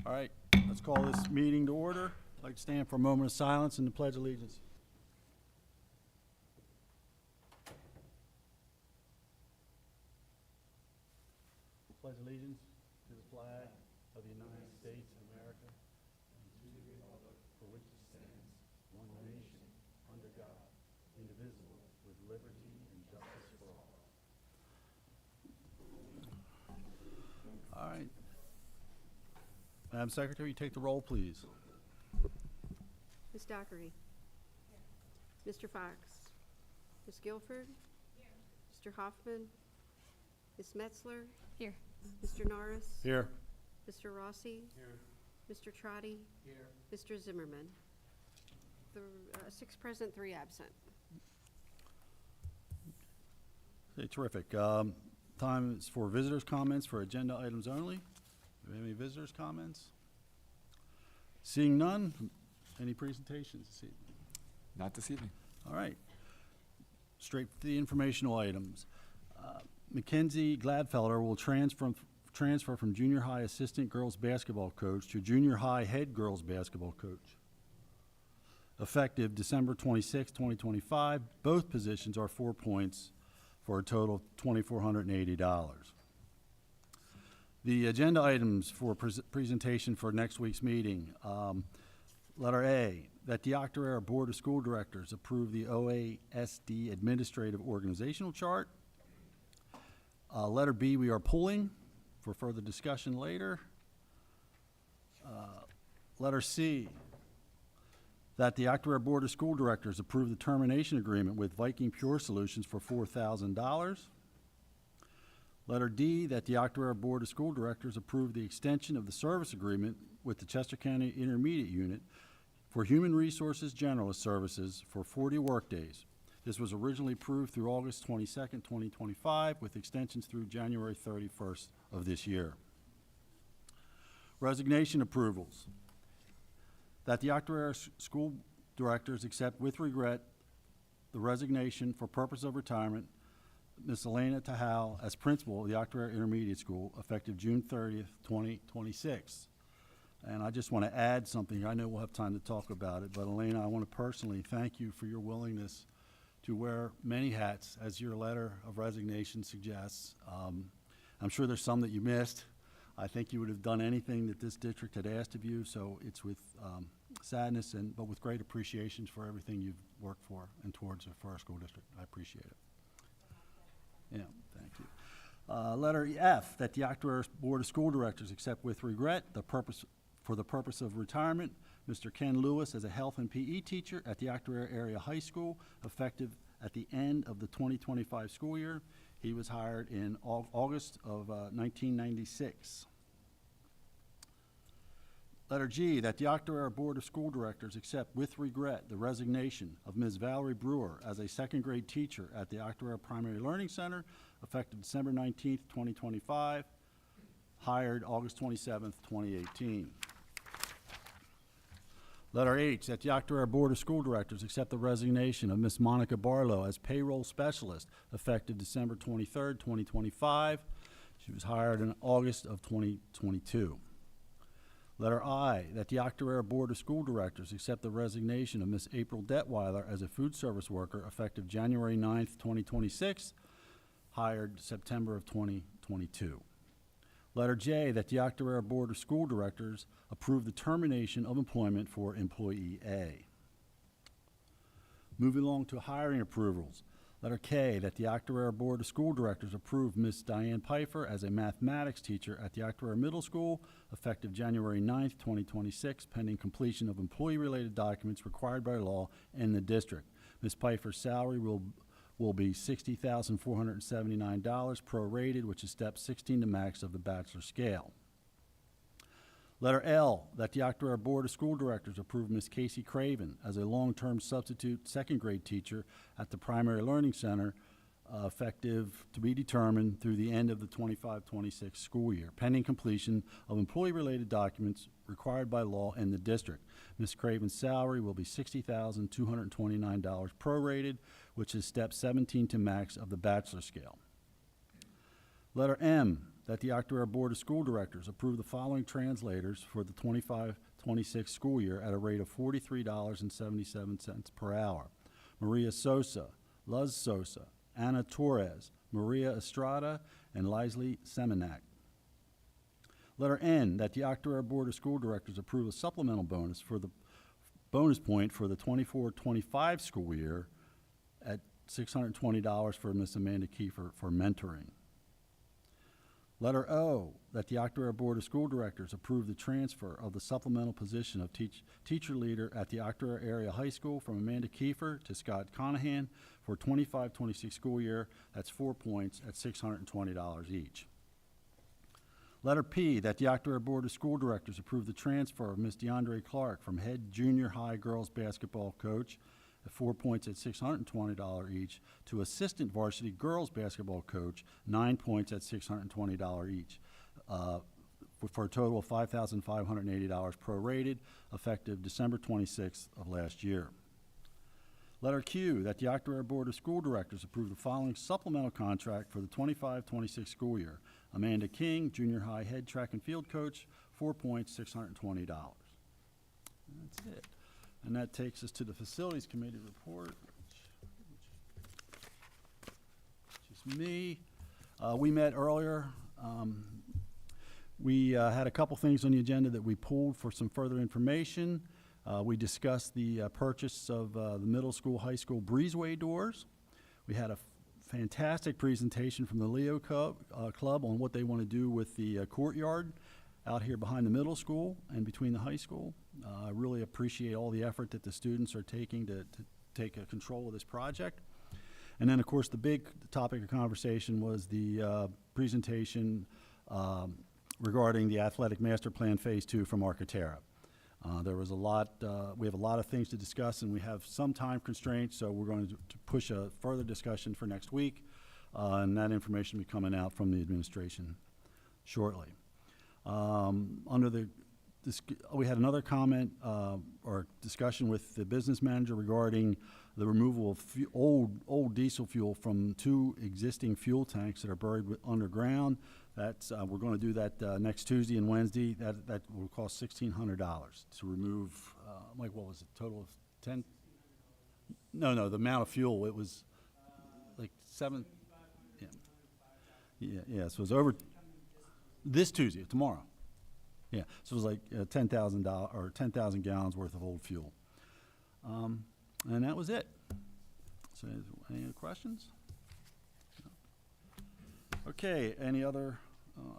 All right, let's call this meeting to order. I'd like to stand for a moment of silence and the Pledge of Allegiance. Pledge allegiance to the flag of the United States of America and to the republic for which it stands, one nation, under God, indivisible, with liberty and justice for all. All right. Madam Secretary, you take the roll, please. Ms. Dockery. Mr. Fox. Ms. Guilford. Mr. Hoffman. Ms. Metzler. Here. Mr. Norris. Here. Mr. Rossi. Here. Mr. Trotty. Here. Mr. Zimmerman. 6 present, 3 absent. Okay, terrific. Time is for visitors' comments for agenda items only. Do we have any visitors' comments? Seeing none, any presentations this evening? Not this evening. All right. Straight to the informational items. Mackenzie Gladfelder will transfer from junior high assistant girls basketball coach to junior high head girls basketball coach. Effective December 26, 2025, both positions are 4 points for a total of $2,480. The agenda items for presentation for next week's meeting. Letter A, that the Octorara Board of School Directors approve the OASD Administrative Organizational Chart. Letter B, we are pulling for further discussion later. Letter C, that the Octorara Board of School Directors approve the termination agreement with Viking Pure Solutions for $4,000. Letter D, that the Octorara Board of School Directors approve the extension of the service agreement with the Chester County Intermediate Unit for Human Resources Generalist Services for 40 workdays. This was originally approved through August 22nd, 2025, with extensions through January 31st of this year. Resignation approvals. That the Octorara School Directors accept with regret the resignation for purpose of retirement Ms. Elena Tahal as principal of the Octorara Intermediate School effective June 30th, 2026. And I just want to add something. I know we'll have time to talk about it, but Elena, I want to personally thank you for your willingness to wear many hats, as your letter of resignation suggests. I'm sure there's some that you missed. I think you would have done anything that this district had asked of you, so it's with sadness but with great appreciation for everything you've worked for and towards for our school district. I appreciate it. Yeah, thank you. Letter F, that the Octorara Board of School Directors accept with regret for the purpose of retirement Mr. Ken Lewis as a health and PE teacher at the Octorara Area High School, effective at the end of the 2025 school year. He was hired in August of 1996. Letter G, that the Octorara Board of School Directors accept with regret the resignation of Ms. Valerie Brewer as a second grade teacher at the Octorara Primary Learning Center, effective December 19th, 2025, hired August 27th, 2018. Letter H, that the Octorara Board of School Directors accept the resignation of Ms. Monica Barlow as payroll specialist, effective December 23rd, 2025. She was hired in August of 2022. Letter I, that the Octorara Board of School Directors accept the resignation of Ms. April Detweiler as a food service worker, effective January 9th, 2026, hired September of 2022. Letter J, that the Octorara Board of School Directors approve the termination of employment for employee A. Moving along to hiring approvals. Letter K, that the Octorara Board of School Directors approve Ms. Diane Pfeiffer as a mathematics teacher at the Octorara Middle School, effective January 9th, 2026, pending completion of employee-related documents required by law in the district. Ms. Pfeiffer's salary will be $60,479 prorated, which is step 16 to max of the bachelor scale. Letter L, that the Octorara Board of School Directors approve Ms. Casey Craven as a long-term substitute second grade teacher at the Primary Learning Center, effective to be determined through the end of the 25-26 school year, pending completion of employee-related documents required by law in the district. Ms. Craven's salary will be $60,229 prorated, which is step 17 to max of the bachelor scale. Letter M, that the Octorara Board of School Directors approve the following translators for the 25-26 school year at a rate of $43.77 per hour. Maria Sosa, Luz Sosa, Anna Torres, Maria Estrada, and Lisley Seminac. Letter N, that the Octorara Board of School Directors approve a supplemental bonus for the bonus point for the 24-25 school year at $620 for Miss Amanda Kiefer for mentoring. Letter O, that the Octorara Board of School Directors approve the transfer of the supplemental position of teacher leader at the Octorara Area High School from Amanda Kiefer to Scott Conahan for 25-26 school year. That's 4 points at $620 each. Letter P, that the Octorara Board of School Directors approve the transfer of Ms. DeAndre Clark from head junior high girls basketball coach at 4 points at $620 each to assistant varsity girls basketball coach, 9 points at $620 each, for a total of $5,580 prorated, effective December 26th of last year. Letter Q, that the Octorara Board of School Directors approve the following supplemental contract for the 25-26 school year. Amanda King, junior high head track and field coach, 4 points, $620. That's it. And that takes us to the Facilities Committee report, which is me. We met earlier. We had a couple things on the agenda that we pulled for some further information. We discussed the purchase of the middle school, high school breezeway doors. We had a fantastic presentation from the Leo Club on what they want to do with the courtyard out here behind the middle school and between the high school. I really appreciate all the effort that the students are taking to take control of this project. And then, of course, the big topic of conversation was the presentation regarding the Athletic Master Plan Phase 2 from Octorara. There was a lot, we have a lot of things to discuss, and we have some time constraints, so we're going to push a further discussion for next week, and that information will be coming out from the administration shortly. We had another comment or discussion with the business manager regarding the removal of old diesel fuel from 2 existing fuel tanks that are buried underground. That's we're going to do that next Tuesday and Wednesday. That will cost $1,600 to remove. Like, what was it? Total of 10? No, the amount of fuel. It was like 7. Yeah. So it was over this Tuesday, tomorrow. Yeah. So it was like $10,000 or 10,000 gallons worth of old fuel. And that was it. So, any other questions? Okay, any other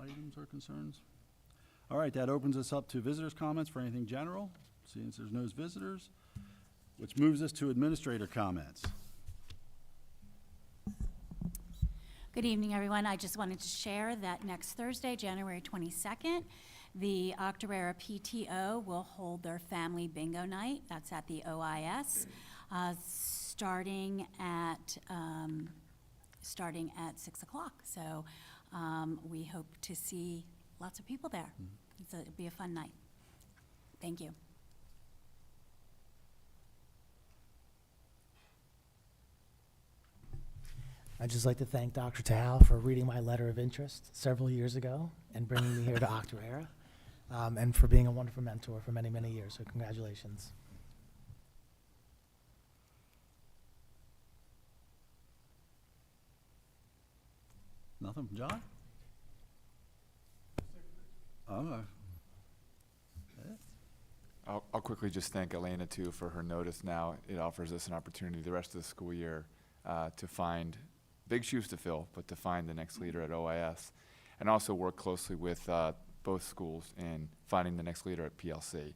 items or concerns? All right, that opens us up to visitors' comments for anything general, since there's no visitors, which moves us to administrator comments. Good evening, everyone. I just wanted to share that next Thursday, January 22nd, the Octorara PTO will hold their family bingo night. That's at the OIS, starting at 6 o'clock. So we hope to see lots of people there. It'll be a fun night. Thank you. I'd just like to thank Dr. Tao for reading my letter of interest several years ago and bringing me here to Octorara, and for being a wonderful mentor for many, many years. So congratulations. Nothing from John? Oh, I'll quickly just thank Elena, too, for her notice now. It offers us an opportunity the rest of the school year to find big shoes to fill, but to find the next leader at OIS, and also work closely with both schools in finding the next leader at PLC.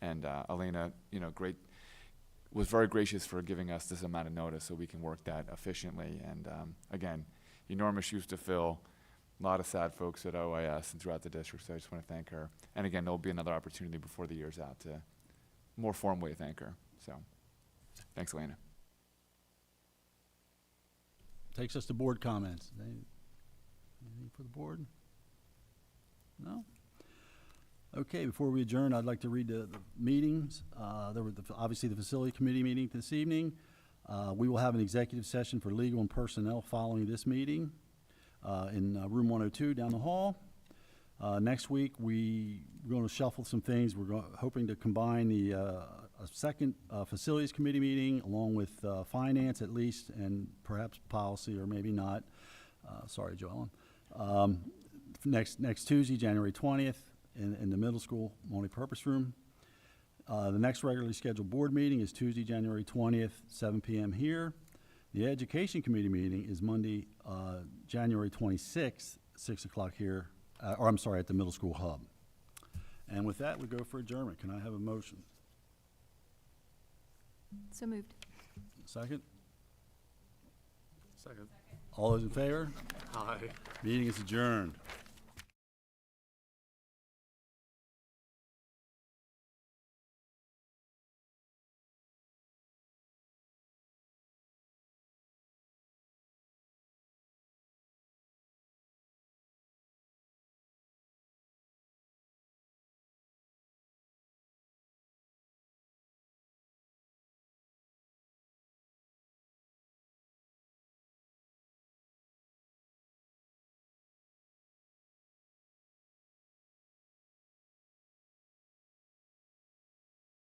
And Elena, was very gracious for giving us this amount of notice so we can work that efficiently. And again, enormous shoes to fill. A lot of sad folks at OIS and throughout the district, so I just want to thank her. And again, there'll be another opportunity before the year's out to more formally thank her. So, thanks, Elena. takes us to board comments. Anything for the board? No? Okay, before we adjourn, I'd like to read the meetings. There were obviously the Facility Committee meeting this evening. We will have an executive session for legal and personnel following this meeting. in room 102 down the hall. Next week, we're going to shuffle some things. We're hoping to combine a second facilities committee meeting along with finance at least, and perhaps policy, or maybe not. Sorry, Joellen. Next Tuesday, January 20th, in the middle school multipurpose room. The next regularly scheduled board meeting is Tuesday, January 20th, 7 p.m. here. The Education Committee meeting is Monday, January 26th, 6 o'clock here, at the middle school hub. And with that, we go for adjournment. Can I have a motion? So moved. Second? Second. All those in favor? Aye. Meeting is adjourned.